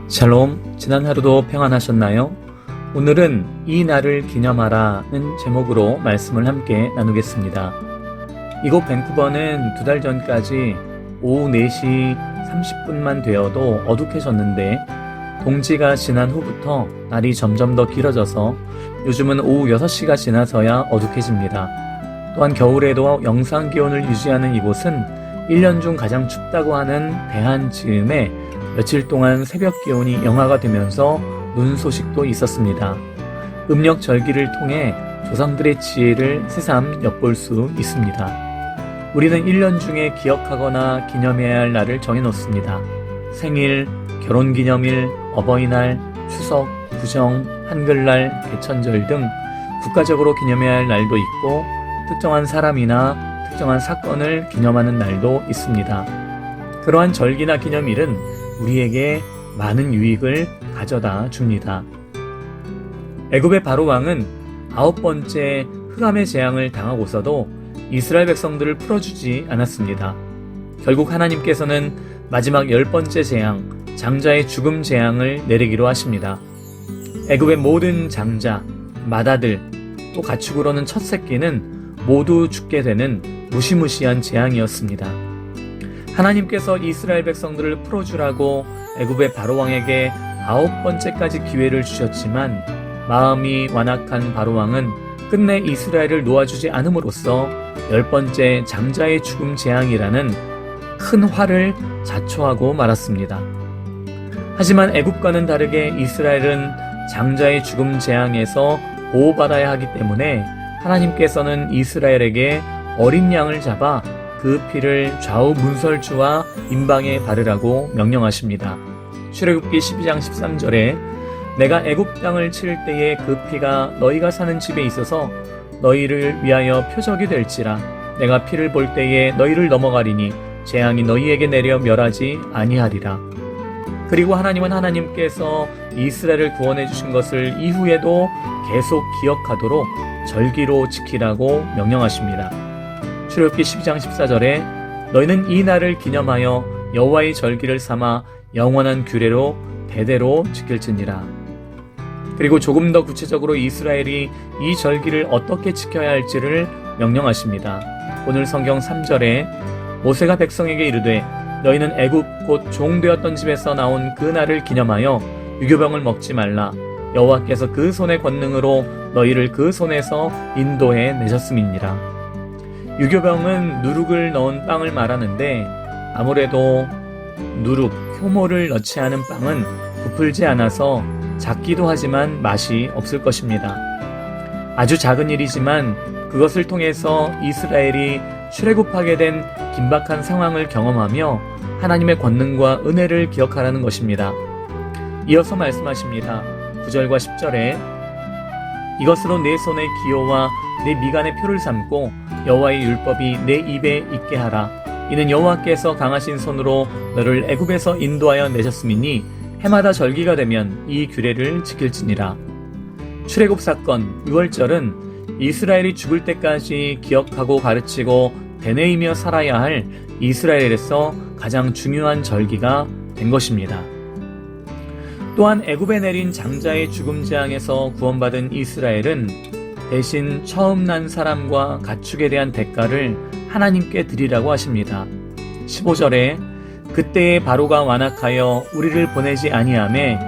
샬롬, 지난 하루도 평안하셨나요? 오늘은 이 날을 기념하라는 제목으로 말씀을 함께 나누겠습니다. 이곳 밴쿠버는 2달 전까지 오후 4시 30분만 되어도 어둑해졌는데 동지가 지난 후부터 날이 점점 더 길어져서 요즘은 오후 6시가 지나서야 어둑해집니다. 또한 겨울에도 영상 기온을 유지하는 이곳은 1년 중 가장 춥다고 하는 대한 즈음에 며칠 동안 새벽 기온이 영하가 되면서 눈 소식도 있었습니다. 음력 절기를 통해 조상들의 지혜를 새삼 엿볼 수 있습니다. 우리는 1년 중에 기억하거나 기념해야 할 날을 정해놓습니다. 생일, 결혼기념일, 어버이날, 추석, 구정, 한글날, 개천절 등 국가적으로 기념해야 할 날도 있고 특정한 사람이나 특정한 사건을 기념하는 날도 있습니다. 그러한 절기나 기념일은 우리에게 많은 유익을 가져다 줍니다. 애굽의 바로 왕은 9번째 흑암의 재앙을 당하고서도 이스라엘 백성들을 풀어주지 않았습니다. 결국 하나님께서는 마지막 10번째 재앙, 장자의 죽음 재앙을 내리기로 하십니다. 애굽의 모든 장자, 맏아들, 또 가축으로는 첫 새끼는 모두 죽게 되는 무시무시한 재앙이었습니다. 하나님께서 이스라엘 백성들을 풀어주라고 애굽의 바로왕에게 9번째까지 기회를 주셨지만 마음이 완악한 바로왕은 끝내 이스라엘을 놓아주지 않음으로써 10번째 장자의 죽음 재앙이라는 큰 화를 자초하고 말았습니다. 하지만 애굽과는 다르게 이스라엘은 장자의 죽음 재앙에서 보호받아야 하기 때문에 하나님께서는 이스라엘에게 어린 양을 잡아 그 피를 좌우 문설주와 임방에 바르라고 명령하십니다. 출애굽기 12장 13절에 내가 애굽 땅을 칠 때에 그 피가 너희가 사는 집에 있어서 너희를 위하여 표적이 될지라 내가 피를 볼 때에 너희를 넘어가리니 재앙이 너희에게 내려 멸하지 아니하리라. 그리고 하나님은 하나님께서 이스라엘을 구원해 주신 것을 이후에도 계속 기억하도록 절기로 지키라고 명령하십니다. 출애굽기 12장 14절에 너희는 이 날을 기념하여 여호와의 절기를 삼아 영원한 규례로 대대로 지킬지니라. 그리고 조금 더 구체적으로 이스라엘이 이 절기를 어떻게 지켜야 할지를 명령하십니다. 오늘 성경 3절에 모세가 백성에게 이르되 너희는 애굽 곧 종되었던 집에서 나온 그 날을 기념하여 유교병을 먹지 말라. 여호와께서 그 손의 권능으로 너희를 그 손에서 인도해 내셨음이니라. 유교병은 누룩을 넣은 빵을 말하는데 아무래도 누룩, 효모를 넣지 않은 빵은 부풀지 않아서 작기도 하지만 맛이 없을 것입니다. 아주 작은 일이지만 그것을 통해서 이스라엘이 출애굽하게 된 긴박한 상황을 경험하며 하나님의 권능과 은혜를 기억하라는 것입니다. 이어서 말씀하십니다. 9절과 10절에 이것으로 내 손의 기호와 내 미간의 표를 삼고 여호와의 율법이 내 입에 있게 하라. 이는 여호와께서 강하신 손으로 너를 애굽에서 인도하여 내셨음이니 해마다 절기가 되면 이 규례를 지킬지니라. 출애굽 사건 6월절은 이스라엘이 죽을 때까지 기억하고 가르치고 되뇌이며 살아야 할 이스라엘에서 가장 중요한 절기가 된 것입니다. 또한 애굽에 내린 장자의 죽음 재앙에서 구원받은 이스라엘은 대신 처음 난 사람과 가축에 대한 대가를 하나님께 드리라고 하십니다. 15절에 그때에 바로가 완악하여 우리를 보내지 아니하매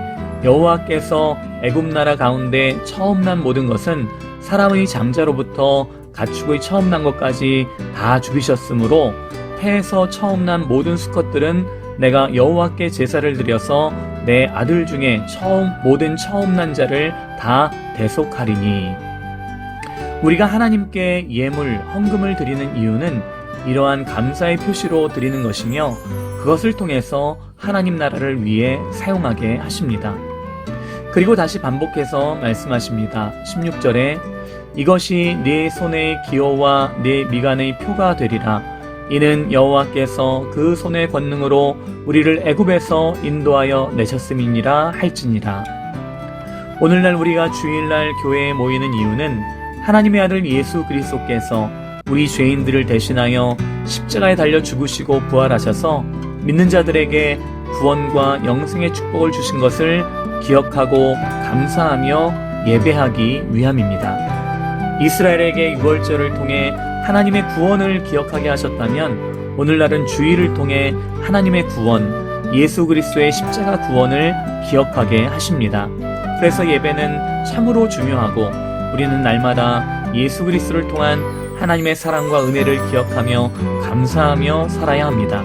여호와께서 애굽 나라 가운데 처음 난 모든 것은 사람의 장자로부터 가축의 처음 난 것까지 다 죽이셨으므로 태에서 처음 난 모든 수컷들은 내가 여호와께 제사를 드려서 내 아들 중에 모든 처음 난 자를 다 대속하리니. 우리가 하나님께 예물, 헌금을 드리는 이유는 이러한 감사의 표시로 드리는 것이며 그것을 통해서 하나님 나라를 위해 사용하게 하십니다. 그리고 다시 반복해서 말씀하십니다. 16절에 이것이 네 손의 기호와 네 미간의 표가 되리라. 이는 여호와께서 그 손의 권능으로 우리를 애굽에서 인도하여 내셨음이니라 할지니라. 오늘날 우리가 주일날 교회에 모이는 이유는 하나님의 아들 예수 그리스도께서 우리 죄인들을 대신하여 십자가에 달려 죽으시고 부활하셔서 믿는 자들에게 구원과 영생의 축복을 주신 것을 기억하고 감사하며 예배하기 위함입니다. 이스라엘에게 유월절을 통해 하나님의 구원을 기억하게 하셨다면 오늘날은 주일을 통해 하나님의 구원, 예수 그리스도의 십자가 구원을 기억하게 하십니다. 그래서 예배는 참으로 중요하고 우리는 날마다 예수 그리스도를 통한 하나님의 사랑과 은혜를 기억하며 감사하며 살아야 합니다.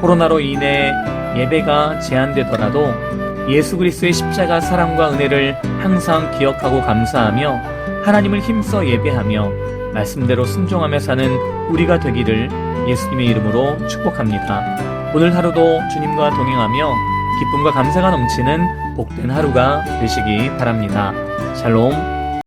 코로나로 인해 예배가 제한되더라도 예수 그리스도의 십자가 사랑과 은혜를 항상 기억하고 감사하며 하나님을 힘써 예배하며 말씀대로 순종하며 사는 우리가 되기를 예수님의 이름으로 축복합니다. 오늘 하루도 주님과 동행하며 기쁨과 감사가 넘치는 복된 하루가 되시기 바랍니다. 샬롬.